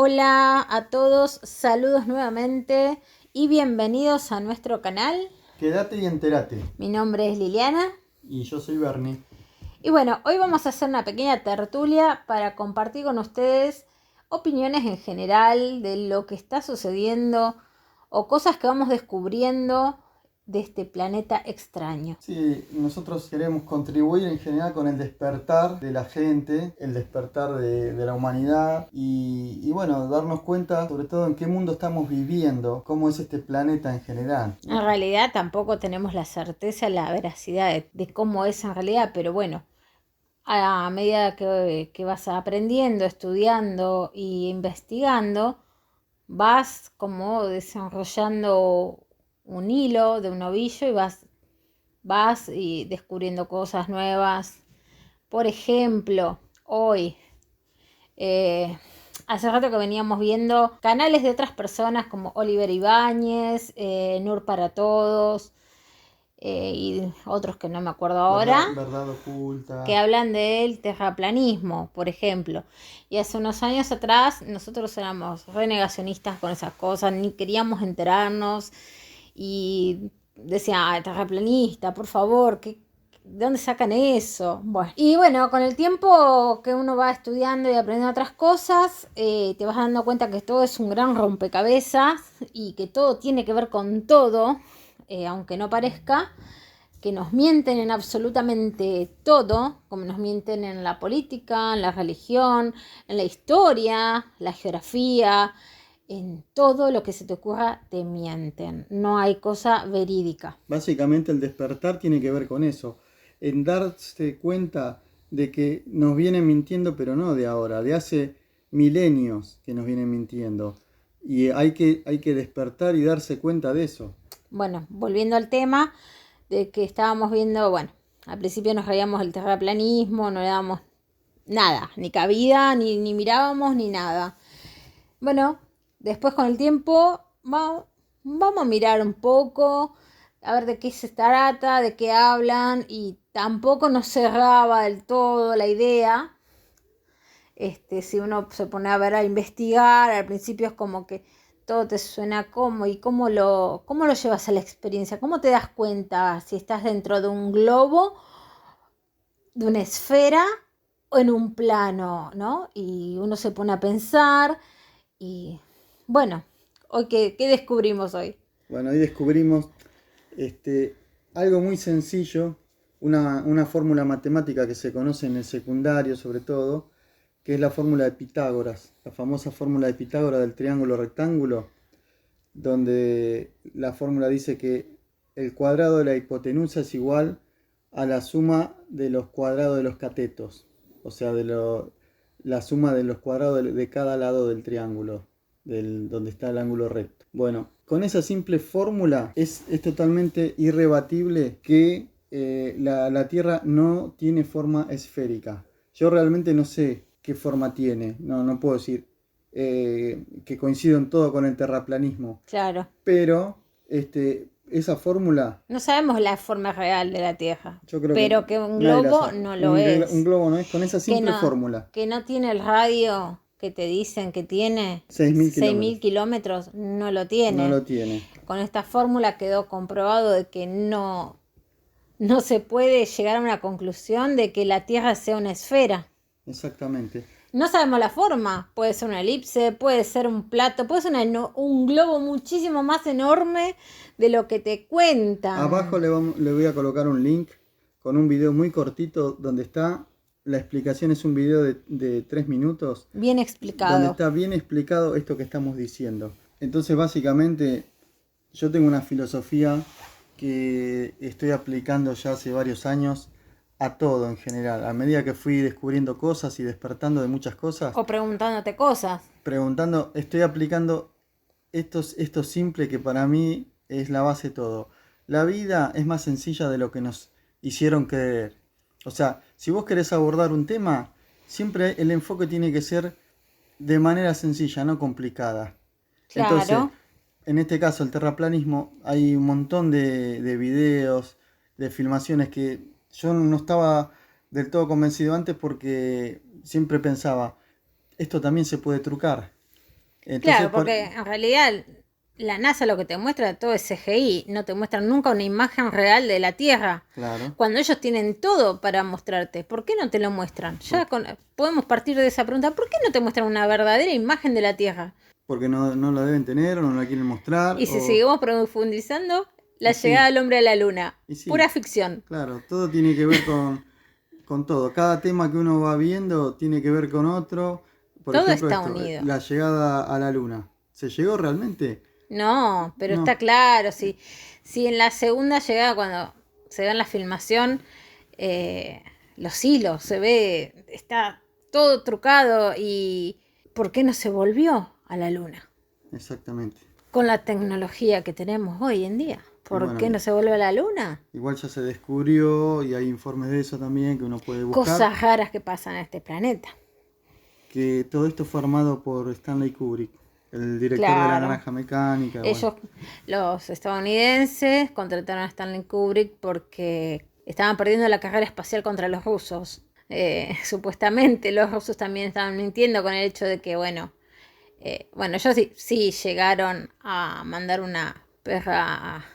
Hola a todos, saludos nuevamente y bienvenidos a nuestro canal. Quédate y entérate. Mi nombre es Liliana Y yo soy Bernie. y bueno, hoy vamos a hacer una pequeña tertulia para compartir con ustedes opiniones en general de lo que está sucediendo o cosas que vamos descubriendo de este planeta extraño. Sí, nosotros queremos contribuir en general con el despertar de la gente, el despertar de la humanidad y bueno, darnos cuenta sobre todo en qué mundo estamos viviendo, cómo es este planeta en general, ¿no? En realidad tampoco tenemos la certeza, la veracidad de cómo es en realidad, pero bueno, a medida que vas aprendiendo, estudiando y investigando, vas como desarrollando un hilo de un ovillo y vas y descubriendo cosas nuevas. Por ejemplo, hoy, hace rato que veníamos viendo canales de otras personas como Oliver Ibáñez, Nur para Todos, y otros que no me acuerdo ahora, Verdad oculta. que hablan del terraplanismo, por ejemplo. Y hace unos años atrás nosotros éramos renegacionistas con esas cosas, ni queríamos enterarnos y decía, terraplanista, por favor, ¿de dónde sacan eso? Bueno, y bueno, con el tiempo que uno va estudiando y aprendiendo otras cosas, te vas dando cuenta que todo es un gran rompecabezas y que todo tiene que ver con todo, aunque no parezca, que nos mienten en absolutamente todo, como nos mienten en la política, en la religión, en la historia, la geografía, en todo lo que se te ocurra te mienten. No hay cosa verídica. Básicamente el despertar tiene que ver con eso, en darse cuenta de que nos vienen mintiendo, pero no de ahora, de hace milenios que nos vienen mintiendo. Y hay que despertar y darse cuenta de eso. Bueno, volviendo al tema de que estábamos viendo, bueno, al principio nos reíamos del terraplanismo, no le dábamos nada, ni cabida, ni mirábamos, ni nada. Bueno, después con el tiempo vamos a mirar un poco, a ver de qué se trata, de qué hablan, y tampoco nos cerraba del todo la idea. Si uno se pone a ver, a investigar, al principio es como que todo te suena como y cómo lo llevas a la experiencia, cómo te das cuenta si estás dentro de un globo, de una esfera o en un plano, ¿no? Y uno se pone a pensar y bueno, hoy ¿qué descubrimos hoy? Bueno, ahí descubrimos algo muy sencillo, una fórmula matemática que se conoce en el secundario sobre todo, que es la fórmula de Pitágoras, la famosa fórmula de Pitágoras del triángulo rectángulo, donde la fórmula dice que el cuadrado de la hipotenusa es igual a la suma de los cuadrados de los catetos, o sea, la suma de los cuadrados de cada lado del triángulo, donde está el ángulo recto. Bueno, con esa simple fórmula es totalmente irrebatible que la Tierra no tiene forma esférica. Yo realmente no sé qué forma tiene, no puedo decir que coincido en todo con el terraplanismo, Claro, pero esa fórmula, no sabemos la forma real de la Tierra, yo creo que pero que un nadie la globo sabe. no lo Un es, globo no es con esa que simple no, fórmula. que no tiene el radio que te dicen que tiene, 6.000 6.000 kilómetros. kilómetros, no lo No tiene. lo tiene. Con esta fórmula quedó comprobado de que no se puede llegar a una conclusión de que la Tierra sea una esfera. Exactamente. No sabemos la forma, puede ser una elipse, puede ser un plato, puede ser un globo muchísimo más enorme de lo que te Abajo cuentan. le voy a colocar un link con un video muy cortito donde está, la explicación es un video de 3 minutos, Bien donde explicado. está bien explicado esto que estamos diciendo. Entonces básicamente yo tengo una filosofía que estoy aplicando ya hace varios años a todo en general. A medida que fui descubriendo cosas y despertando de muchas cosas, O preguntándote cosas. preguntando, estoy aplicando esto simple que para mí es la base de todo. La vida es más sencilla de lo que nos hicieron creer. O sea, si vos querés abordar un tema, siempre el enfoque tiene que ser de manera sencilla, no complicada. Entonces, Claro. en este caso, el terraplanismo, hay un montón de videos, de filmaciones que yo no estaba del todo convencido antes porque siempre pensaba, esto también se puede trucar. Entonces, Claro, porque en realidad la NASA lo que te muestra todo es CGI, no te muestran nunca una imagen real de la Tierra. claro, Cuando ellos tienen todo para mostrarte, ¿por qué no te lo muestran? Podemos partir de esa pregunta, ¿por qué no te muestran una verdadera imagen de la Tierra? porque no la deben tener o no la quieren mostrar. Y si seguimos profundizando, la Y llegada sí, del hombre a la luna, y sí, pura ficción. claro, todo tiene que ver con todo. Cada tema que uno va viendo tiene que ver con otro. Por Todo ejemplo, está esto, unido. la llegada a la luna. ¿Se llegó realmente? No, pero está No, claro, si en la segunda llegada, cuando se ve en la filmación, eh, los hilos, se ve, está todo trucado y ¿por qué no se volvió a la luna? exactamente. Con la tecnología que tenemos hoy en día, Y ¿por bueno, qué no se vuelve a la luna? igual ya se descubrió y hay informes de eso también que uno puede buscar. Cosas raras que pasan en este planeta. Que todo esto fue armado por Stanley Kubrick, el director de La Claro, Naranja Mecánica. Bueno, ellos, los estadounidenses, contrataron a Stanley Kubrick porque estaban perdiendo la carrera espacial contra los rusos. Supuestamente los rusos también estaban mintiendo con el hecho de que, bueno, ellos sí llegaron a mandar una perra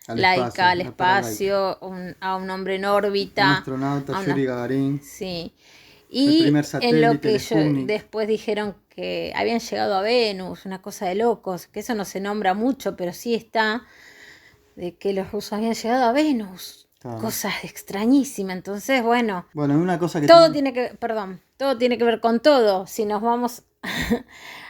al espacio, laica al la paralaica. espacio, a un hombre en Un órbita, astronauta, a Yuri una... Gagarin, Sí. el Y primer en lo satélite, que el ellos Sputnik. después dijeron que habían llegado a Venus, una cosa de locos, que eso no se nombra mucho, pero sí está, de que los rusos habían llegado a Venus. Claro. Cosas extrañísimas. Entonces, bueno, Bueno, una cosa que todo tiene. tiene que, perdón, todo tiene que ver con todo. Si nos vamos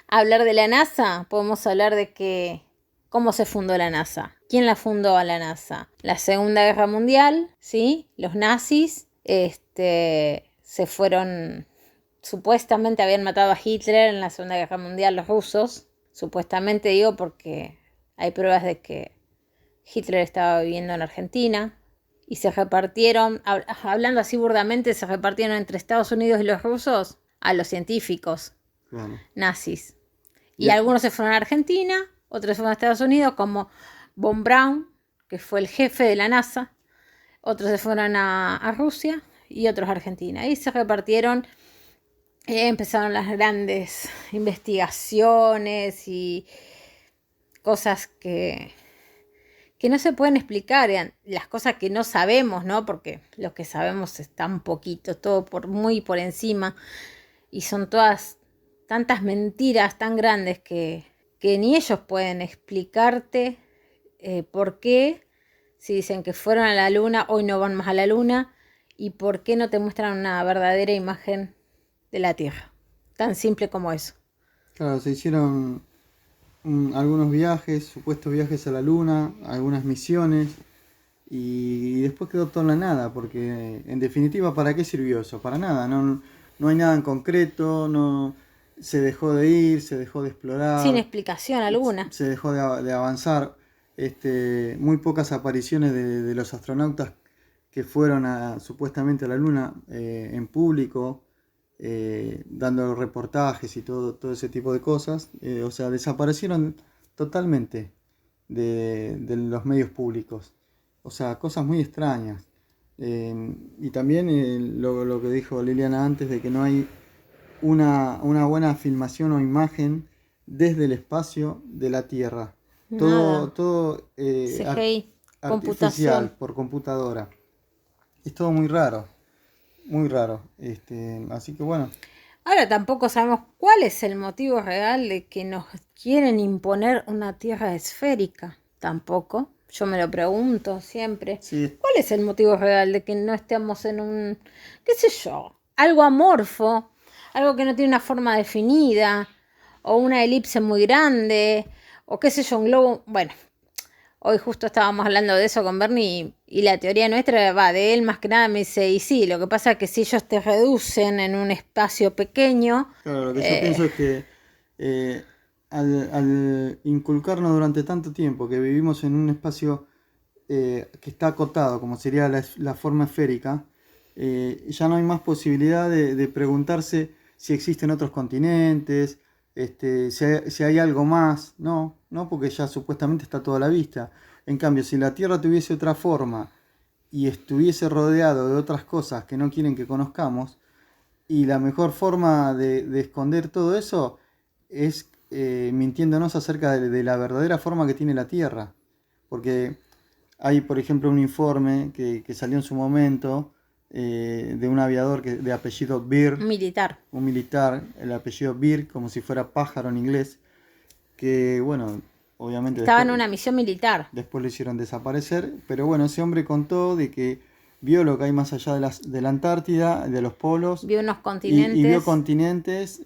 a hablar de la NASA, podemos hablar de que cómo se fundó la NASA. ¿Quién la fundó a la NASA? La Segunda Guerra Mundial, ¿sí? Los nazis, se fueron, supuestamente habían matado a Hitler en la Segunda Guerra Mundial los rusos. Supuestamente digo porque hay pruebas de que Hitler estaba viviendo en Argentina y se repartieron, hablando así burdamente, se repartieron entre Estados Unidos y los rusos a los científicos Claro. nazis. Y Y algunos se fueron a Argentina, otros se fueron a Estados Unidos, como Von Braun, que fue el jefe de la NASA. Otros se fueron a Rusia y otros a Argentina. Y se repartieron, empezaron las grandes investigaciones y cosas que no se pueden explicar, las cosas que no sabemos, ¿no? Porque lo que sabemos está un poquito, todo muy por encima, y son todas tantas mentiras tan grandes que ni ellos pueden explicarte por qué, si dicen que fueron a la luna, hoy no van más a la luna, y por qué no te muestran una verdadera imagen de la Tierra. Tan simple como eso. Claro, se hicieron algunos viajes, supuestos viajes a la luna, algunas misiones, y después quedó todo en la nada, porque en definitiva, ¿para qué sirvió eso? Para nada, no hay nada en concreto, no se dejó de ir, se dejó de Sin explorar, explicación alguna. se dejó de avanzar. Muy pocas apariciones de los astronautas que fueron supuestamente a la luna en público, dando reportajes y todo ese tipo de cosas. O sea, desaparecieron totalmente de los medios públicos. O sea, cosas muy extrañas. Y también lo que dijo Liliana antes, de que no hay una buena filmación o imagen desde el espacio de la Tierra. Nada. Todo CGI, artificial, computación. por computadora. Es todo muy raro, muy raro. Así que bueno, Ahora tampoco sabemos cuál es el motivo real de que nos quieren imponer una Tierra esférica. Tampoco. Yo me lo pregunto siempre. sí, ¿Cuál es el motivo real de que no estemos en un, qué sé yo, algo amorfo, algo que no tiene una forma definida, o una elipse muy grande, o qué sé yo, un globo? Bueno, hoy justo estábamos hablando de eso con Bernie y la teoría nuestra va de él más que nada. Me dice, y sí, lo que pasa es que si ellos te reducen en un espacio pequeño, claro, lo que yo pienso es que al inculcarnos durante tanto tiempo que vivimos en un espacio que está acotado, como sería la forma esférica, ya no hay más posibilidad de preguntarse si existen otros continentes, si hay algo más. No, porque ya supuestamente está todo a la vista. En cambio, si la Tierra tuviese otra forma y estuviese rodeado de otras cosas que no quieren que conozcamos, y la mejor forma de esconder todo eso es mintiéndonos acerca de la verdadera forma que tiene la Tierra. Porque hay, por ejemplo, un informe que salió en su momento de un aviador de apellido Beer, Militar. un militar, el apellido Beer, como si fuera pájaro en inglés, que, bueno, obviamente Estaba en una misión militar. después lo hicieron desaparecer, pero bueno, ese hombre contó de que vio lo que hay más allá de la Antártida, de los polos, Vio unos y continentes vio continentes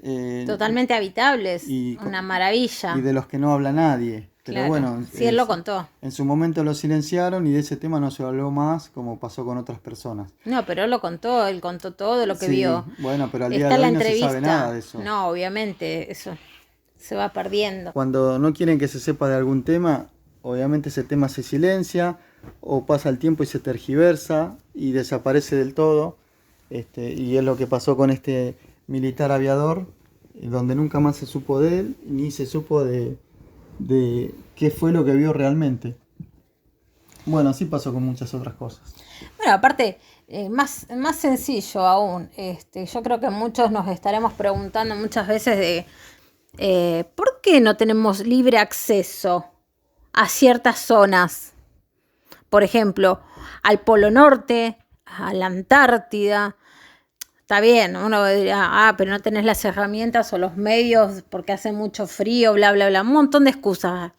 totalmente habitables. y, Una maravilla. y de los que no habla nadie. Pero Claro. bueno, Sí, él lo contó. en su momento lo silenciaron y de ese tema no se habló más, como pasó con otras personas. No, pero él contó todo lo que Sí, vio. bueno, pero al día Está de la hoy no se entrevista. sabe nada de eso. No, obviamente, eso se va perdiendo. Cuando no quieren que se sepa de algún tema, obviamente ese tema se silencia o pasa el tiempo y se tergiversa y desaparece del todo. Y es lo que pasó con este militar aviador, donde nunca más se supo de él, ni se supo de qué fue lo que vio realmente. Bueno, así pasó con muchas otras cosas. Bueno, aparte, más sencillo aún, yo creo que muchos nos estaremos preguntando muchas veces de ¿por qué no tenemos libre acceso a ciertas zonas? Por ejemplo, al Polo Norte, a la Antártida. Está bien, uno dirá, pero no tenés las herramientas o los medios porque hace mucho frío, bla, bla, bla, un montón de excusas.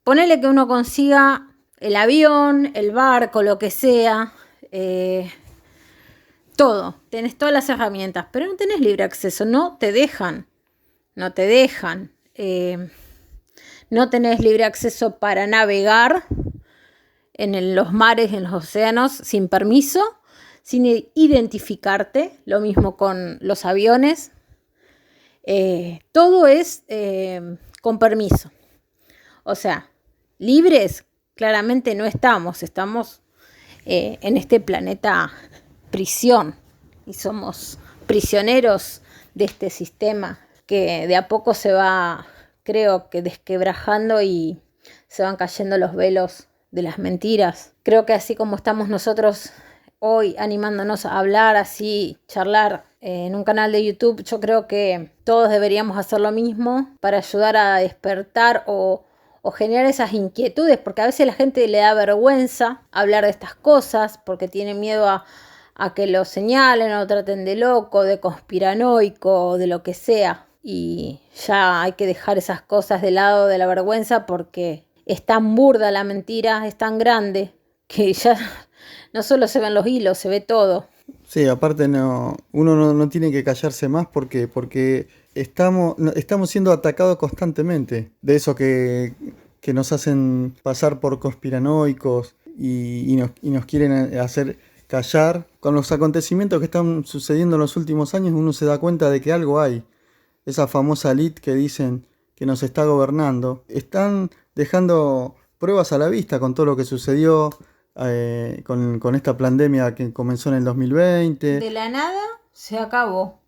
Ponele que uno consiga el avión, el barco, lo que sea, todo, tenés todas las herramientas, pero no tenés libre acceso, no te dejan, no tenés libre acceso para navegar en los mares, en los océanos, sin permiso, sin identificarte, lo mismo con los aviones, todo es con permiso. O sea, libres claramente no estamos en este planeta prisión y somos prisioneros de este sistema que de a poco se va, creo que desquebrajando y se van cayendo los velos de las mentiras. Creo que así como estamos nosotros hoy animándonos a hablar, así charlar en un canal de YouTube, yo creo que todos deberíamos hacer lo mismo para ayudar a despertar o generar esas inquietudes, porque a veces la gente le da vergüenza hablar de estas cosas porque tiene miedo a que lo señalen o traten de loco, de conspiranoico, de lo que sea. Y ya hay que dejar esas cosas de lado de la vergüenza porque es tan burda la mentira, es tan grande que ya no solo se ven los hilos, se ve todo. Sí, aparte uno no tiene que callarse más porque estamos siendo atacados constantemente de eso que nos hacen pasar por conspiranoicos y nos quieren hacer callar. Con los acontecimientos que están sucediendo en los últimos años uno se da cuenta de que algo hay. Esa famosa elite que dicen que nos está gobernando, están dejando pruebas a la vista con todo lo que sucedió con esta pandemia que comenzó en el 2020. De la nada se acabó.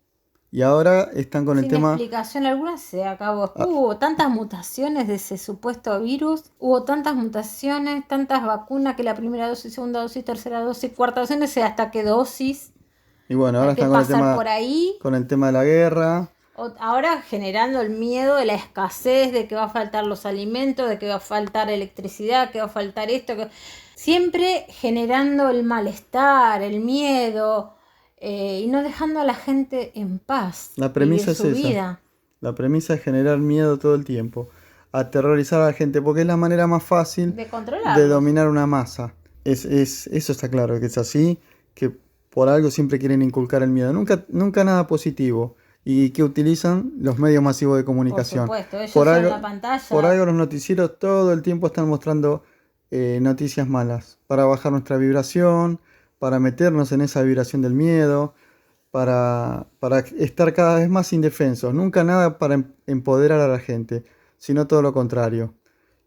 Y ahora están con el tema... Sin explicación alguna se acabó. Hubo tantas mutaciones de ese supuesto virus, hubo tantas mutaciones, tantas vacunas que la primera dosis, segunda dosis, tercera dosis, cuarta dosis, no sé hasta qué dosis. Y bueno, ahora están con el tema de la guerra. Ahora generando el miedo de la escasez, de que va a faltar los alimentos, de que va a faltar electricidad, que va a faltar esto. Siempre generando el malestar, el miedo, y no dejando a la gente en paz. La premisa es esa. Vida. La premisa es generar miedo todo el tiempo, aterrorizar a la gente, porque es la manera más fácil de dominar una masa. Eso está claro, que es así, que por algo siempre quieren inculcar el miedo. Nunca nada positivo. Y que utilizan los medios masivos de comunicación. Por supuesto, ellos son la pantalla. Por algo los noticieros todo el tiempo están mostrando noticias malas, para bajar nuestra vibración, para meternos en esa vibración del miedo, para estar cada vez más indefensos. Nunca nada para empoderar a la gente, sino todo lo contrario.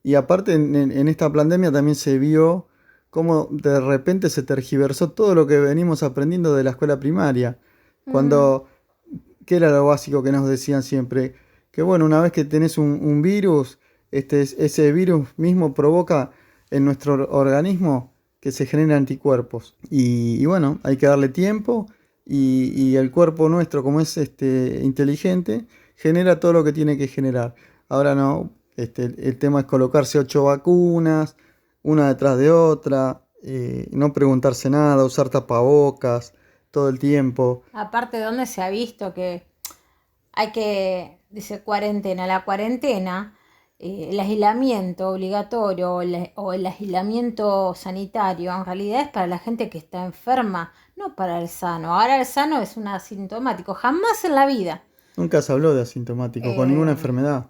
Y aparte en esta pandemia también se vio cómo de repente se tergiversó todo lo que venimos aprendiendo de la escuela primaria. Cuando... ¿Qué era lo básico que nos decían siempre? Que bueno, una vez que tenés un virus, ese virus mismo provoca en nuestro organismo que se generen anticuerpos. Y bueno, hay que darle tiempo y el cuerpo nuestro, como es inteligente, genera todo lo que tiene que generar. Ahora no, el tema es colocarse 8 vacunas, una detrás de otra, no preguntarse nada, usar tapabocas todo el tiempo. Aparte, ¿dónde se ha visto que hay que, dice cuarentena, la cuarentena, el aislamiento obligatorio o el aislamiento sanitario, en realidad es para la gente que está enferma, no para el sano. Ahora el sano es un asintomático, jamás en la vida. Nunca se habló de asintomático con ninguna enfermedad.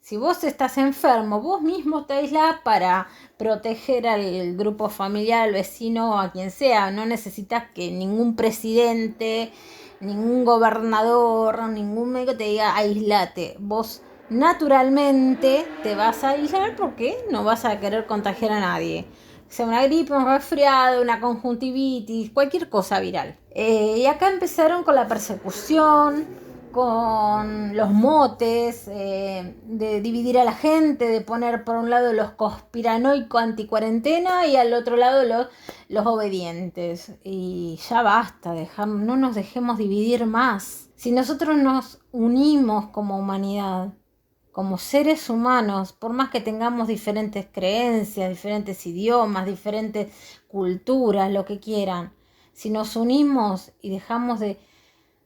Si vos estás enfermo, vos mismo te aislás para proteger al grupo familiar, al vecino, a quien sea. No necesitas que ningún presidente, ningún gobernador, ningún médico te diga aislate. Vos naturalmente te vas a aislar porque no vas a querer contagiar a nadie. Sea una gripe, un resfriado, una conjuntivitis, cualquier cosa viral. Y acá empezaron con la persecución, con los motes, de dividir a la gente, de poner por un lado los conspiranoicos anticuarentena y al otro lado los obedientes. Y ya basta, no nos dejemos dividir más. Si nosotros nos unimos como humanidad, como seres humanos, por más que tengamos diferentes creencias, diferentes idiomas, diferentes culturas, lo que quieran, si nos unimos y dejamos de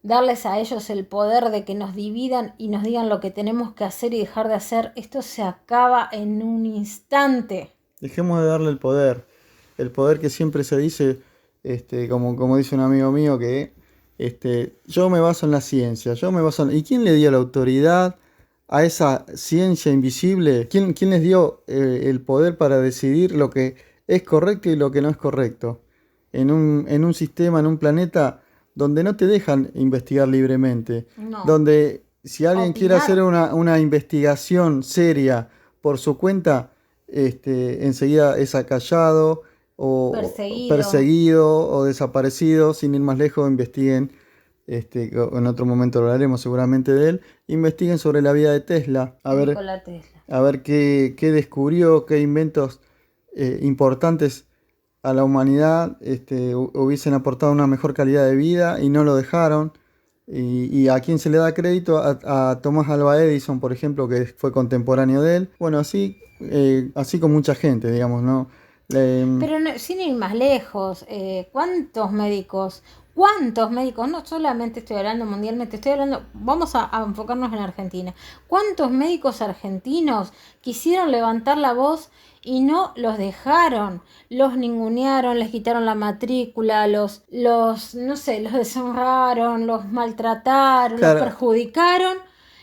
darles a ellos el poder de que nos dividan y nos digan lo que tenemos que hacer y dejar de hacer, esto se acaba en un instante. Dejemos de darle el poder que siempre se dice, como dice un amigo mío, que yo me baso en la ciencia, ¿y quién le dio la autoridad a esa ciencia invisible? ¿Quién les dio el poder para decidir lo que es correcto y lo que no es correcto? En un sistema, en un planeta donde no te dejan investigar libremente, No. donde si alguien Opinar. quiere hacer una investigación seria por su cuenta, enseguida es acallado o perseguido o desaparecido. Sin ir más lejos, investiguen, en otro momento hablaremos seguramente de él, investiguen sobre la vida de Tesla, a ver qué descubrió, qué inventos importantes a la humanidad hubiesen aportado una mejor calidad de vida y no lo dejaron. Y a quién se le da crédito, a Thomas Alva Edison, por ejemplo, que fue contemporáneo de él. Bueno, así con mucha gente, digamos, ¿no? Pero no, sin ir más lejos, ¿cuántos médicos, no solamente estoy hablando mundialmente, vamos a enfocarnos en Argentina, cuántos médicos argentinos quisieron levantar la voz y no los dejaron, los ningunearon, les quitaron la matrícula, los deshonraron, los maltrataron, Claro. los perjudicaron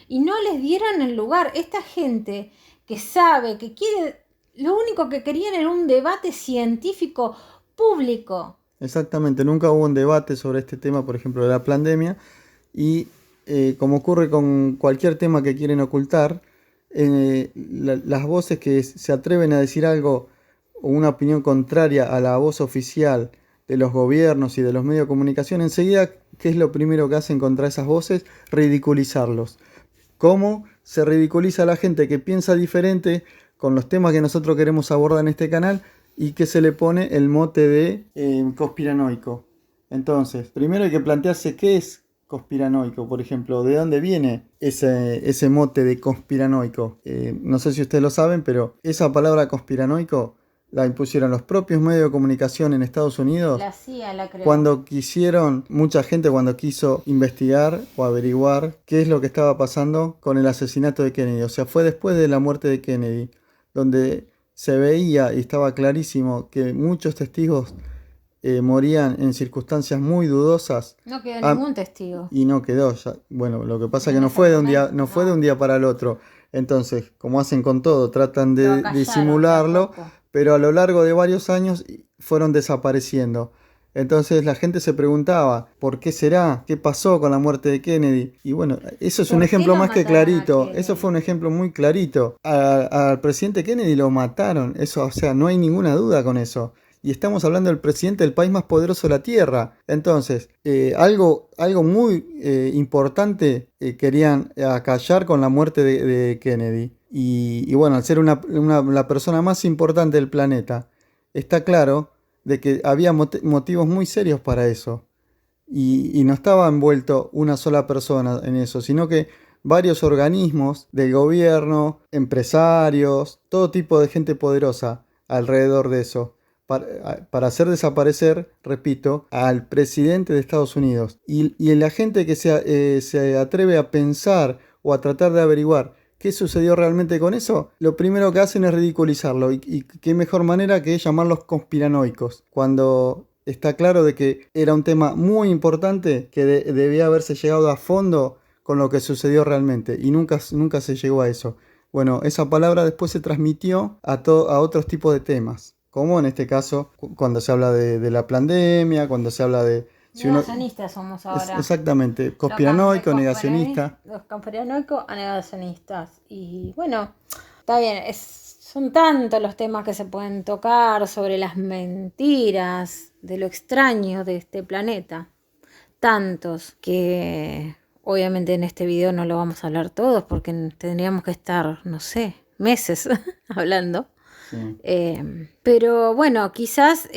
y no les dieron el lugar? Esta gente que sabe, que quiere, lo único que querían era un debate científico público. Exactamente, nunca hubo un debate sobre este tema, por ejemplo, de la pandemia, y como ocurre con cualquier tema que quieren ocultar, las voces que se atreven a decir algo o una opinión contraria a la voz oficial de los gobiernos y de los medios de comunicación, enseguida, ¿qué es lo primero que hacen contra esas voces? Ridiculizarlos. ¿Cómo se ridiculiza a la gente que piensa diferente con los temas que nosotros queremos abordar en este canal y que se le pone el mote de conspiranoico? Entonces, primero hay que plantearse qué es conspiranoico, por ejemplo, de dónde viene ese mote de conspiranoico. No sé si ustedes lo saben, pero esa palabra conspiranoico la impusieron los propios medios de comunicación en Estados Unidos. La CIA la creó. Mucha gente cuando quiso investigar o averiguar qué es lo que estaba pasando con el asesinato de Kennedy. O sea, fue después de la muerte de Kennedy, donde se veía y estaba clarísimo que muchos testigos morían en circunstancias muy dudosas. No quedó ningún testigo. Y no quedó. Bueno, lo que pasa es que no fue de un día para el otro. Entonces, como hacen con todo, tratan de disimularlo, pero a lo largo de varios años fueron desapareciendo. Entonces la gente se preguntaba, ¿por qué será? ¿Qué pasó con la muerte de Kennedy? Y bueno, eso es un ejemplo más que clarito. Eso fue un ejemplo muy clarito. Al presidente Kennedy lo mataron. Eso, o sea, no hay ninguna duda con eso. Y estamos hablando del presidente del país más poderoso de la Tierra. Entonces, algo muy importante querían acallar con la muerte de Kennedy. Y bueno, al ser la persona más importante del planeta, está claro de que había motivos muy serios para eso. Y no estaba envuelto una sola persona en eso, sino que varios organismos del gobierno, empresarios, todo tipo de gente poderosa alrededor de eso, para hacer desaparecer, repito, al presidente de Estados Unidos. Y la gente que se atreve a pensar o a tratar de averiguar qué sucedió realmente con eso, lo primero que hacen es ridiculizarlo. Y qué mejor manera que llamarlos conspiranoicos, cuando está claro de que era un tema muy importante que debía haberse llegado a fondo con lo que sucedió realmente, y nunca se llegó a eso. Bueno, esa palabra después se transmitió a otros tipos de temas, como en este caso cuando se habla de la pandemia, cuando se habla de... Si uno, Negacionistas somos ahora. exactamente, conspiranoico, negacionista. Los conspiranoicos a negacionistas. Y bueno, está bien, son tantos los temas que se pueden tocar sobre las mentiras, de lo extraño de este planeta. Tantos que obviamente en este video no lo vamos a hablar todos porque tendríamos que estar, no sé, meses hablando. Sí. Pero bueno, quizás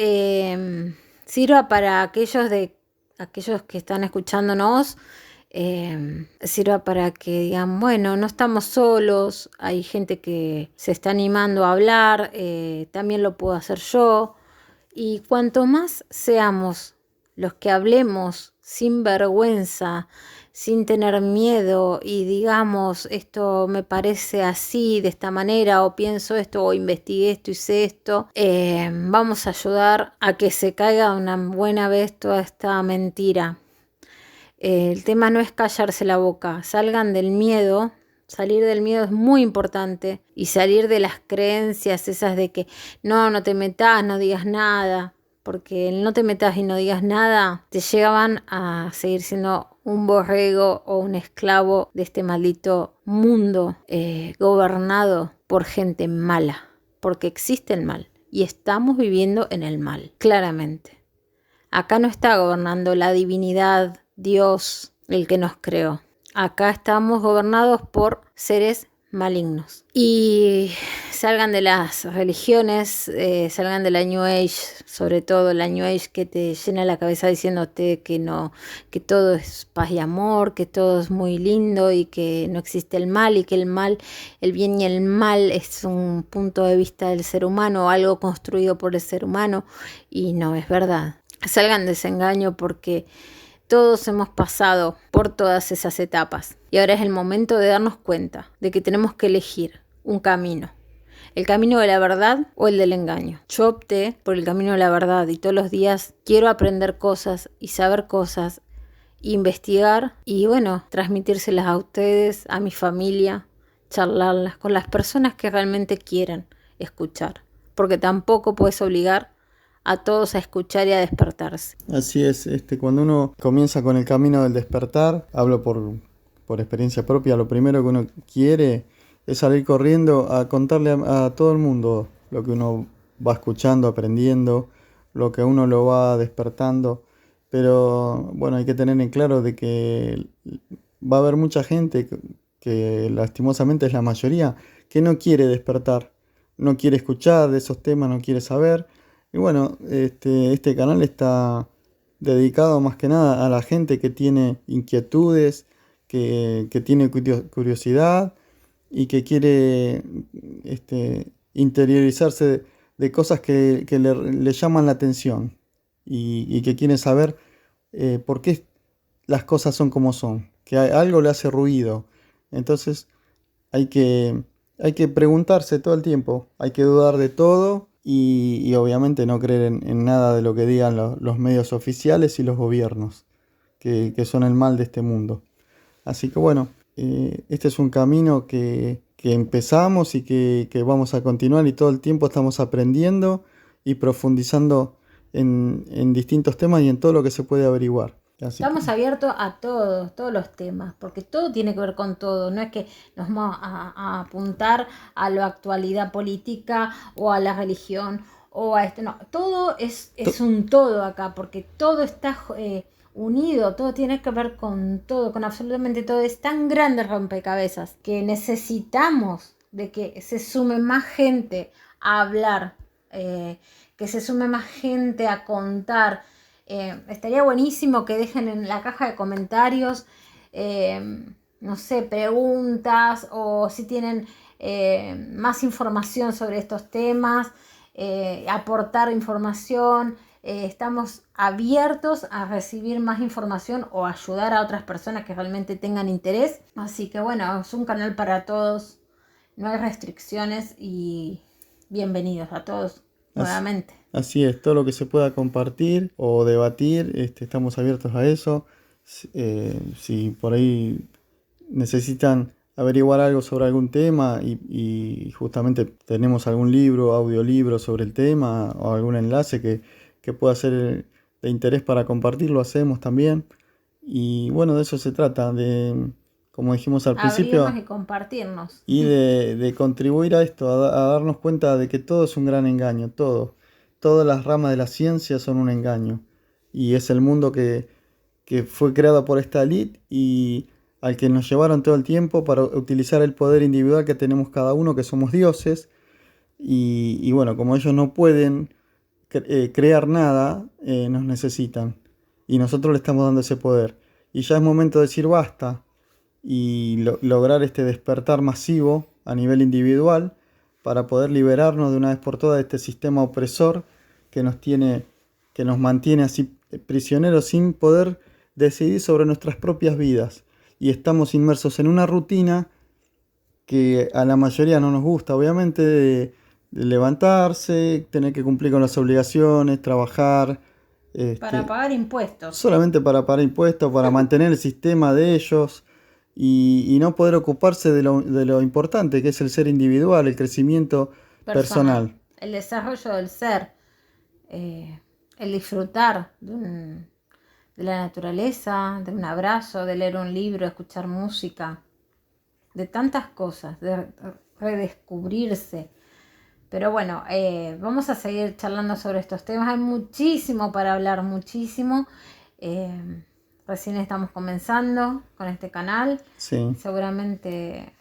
sirva para aquellos que están escuchándonos, sirva para que digan, bueno, no estamos solos, hay gente que se está animando a hablar, también lo puedo hacer yo. Y cuanto más seamos los que hablemos sin vergüenza, sin tener miedo y digamos, esto me parece así, de esta manera, o pienso esto, o investigué esto, hice esto, vamos a ayudar a que se caiga una buena vez toda esta mentira. El tema no es callarse la boca, salgan del miedo. Salir del miedo es muy importante, y salir de las creencias esas de que no te metas, no digas nada, porque el no te metas y no digas nada te llevan a seguir siendo un borrego o un esclavo de este maldito mundo gobernado por gente mala, porque existe el mal y estamos viviendo en el mal, claramente. Acá no está gobernando la divinidad, Dios, el que nos creó. Acá estamos gobernados por seres malignos. Y salgan de las religiones, salgan de la New Age, sobre todo la New Age que te llena la cabeza diciéndote que no, que todo es paz y amor, que todo es muy lindo y que no existe el mal, y que el mal, el bien y el mal es un punto de vista del ser humano, algo construido por el ser humano, y no es verdad. Salgan de ese engaño, porque todos hemos pasado por todas esas etapas y ahora es el momento de darnos cuenta de que tenemos que elegir un camino. El camino de la verdad o el del engaño. Yo opté por el camino de la verdad y todos los días quiero aprender cosas y saber cosas, investigar y bueno, transmitírselas a ustedes, a mi familia, charlarlas con las personas que realmente quieran escuchar. Porque tampoco puedes obligar a todos a escuchar y a despertarse. Así es, cuando uno comienza con el camino del despertar, hablo por experiencia propia, lo primero que uno quiere es salir corriendo a contarle a todo el mundo lo que uno va escuchando, aprendiendo, lo que uno lo va despertando. Pero bueno, hay que tener en claro de que va a haber mucha gente que lastimosamente es la mayoría, que no quiere despertar, no quiere escuchar de esos temas, no quiere saber. Y bueno, este canal está dedicado más que nada a la gente que tiene inquietudes, que tiene curiosidad y que quiere interiorizarse de cosas que le llaman la atención, y que quieren saber por qué las cosas son como son, que algo le hace ruido. Entonces hay que preguntarse todo el tiempo, hay que dudar de todo. Y obviamente no creer en nada de lo que digan los medios oficiales y los gobiernos, que son el mal de este mundo. Así que bueno, este es un camino que empezamos y que vamos a continuar, y todo el tiempo estamos aprendiendo y profundizando en distintos temas y en todo lo que se puede averiguar. Estamos abiertos a todos los temas, porque todo tiene que ver con todo. No es que nos vamos a apuntar a la actualidad política o a la religión o a esto. No, todo es un todo acá, porque todo está unido, todo tiene que ver con todo, con absolutamente todo. Es tan grande el rompecabezas que necesitamos de que se sume más gente a hablar, que se sume más gente a contar. Estaría buenísimo que dejen en la caja de comentarios no sé, preguntas o si tienen más información sobre estos temas, aportar información. Estamos abiertos a recibir más información o ayudar a otras personas que realmente tengan interés. Así que bueno, es un canal para todos, no hay restricciones y bienvenidos a todos nuevamente. Así es, todo lo que se pueda compartir o debatir, estamos abiertos a eso. Si por ahí necesitan averiguar algo sobre algún tema y justamente tenemos algún libro, audiolibro sobre el tema o algún enlace que pueda ser de interés para compartir, lo hacemos también. Y bueno, de eso se trata, como dijimos al Abrirnos principio, y compartirnos. y de contribuir a esto, a darnos cuenta de que todo es un gran engaño, todo. Todas las ramas de la ciencia son un engaño. Y es el mundo que fue creado por esta élite y al que nos llevaron todo el tiempo para utilizar el poder individual que tenemos cada uno, que somos dioses. Y bueno, como ellos no pueden crear nada, nos necesitan. Y nosotros le estamos dando ese poder. Y ya es momento de decir basta y lograr este despertar masivo a nivel individual para poder liberarnos de una vez por todas de este sistema opresor que nos mantiene así prisioneros sin poder decidir sobre nuestras propias vidas. Y estamos inmersos en una rutina que a la mayoría no nos gusta, obviamente, de levantarse, tener que cumplir con las obligaciones, trabajar, Para pagar impuestos. solamente para pagar impuestos, para mantener el sistema de ellos y no poder ocuparse de lo importante que es el ser individual, el crecimiento personal. El desarrollo del ser, el disfrutar de la naturaleza, de un abrazo, de leer un libro, escuchar música, de tantas cosas, de redescubrirse. Pero bueno, vamos a seguir charlando sobre estos temas. Hay muchísimo para hablar, muchísimo. Recién estamos comenzando con este canal. Sí. Seguramente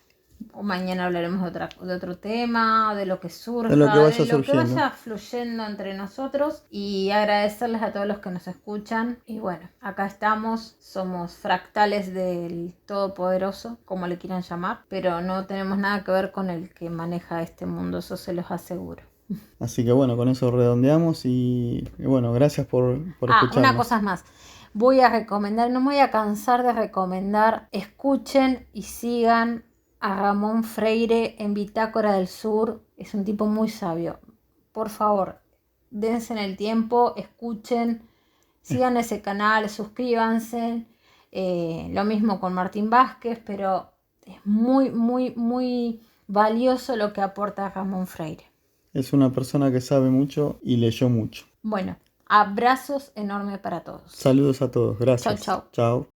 mañana hablaremos de otro tema, de lo que surja, De lo que vaya de lo que surgiendo. vaya fluyendo entre nosotros. Y agradecerles a todos los que nos escuchan. Y bueno, acá estamos, somos fractales del Todopoderoso, como le quieran llamar, pero no tenemos nada que ver con el que maneja este mundo, eso se los aseguro. Así que bueno, con eso redondeamos y bueno, gracias por escucharnos. Una cosa más. Voy a recomendar, no me voy a cansar de recomendar, escuchen y sigan a Ramón Freire en Bitácora del Sur. Es un tipo muy sabio. Por favor, dense en el tiempo, escuchen, sigan ese canal, suscríbanse. Lo mismo con Martín Vázquez, pero es muy, muy, muy valioso lo que aporta Ramón Freire. Es una persona que sabe mucho y leyó mucho. Bueno, abrazos enormes para todos. Saludos a todos, gracias. Chau, chau. Chao.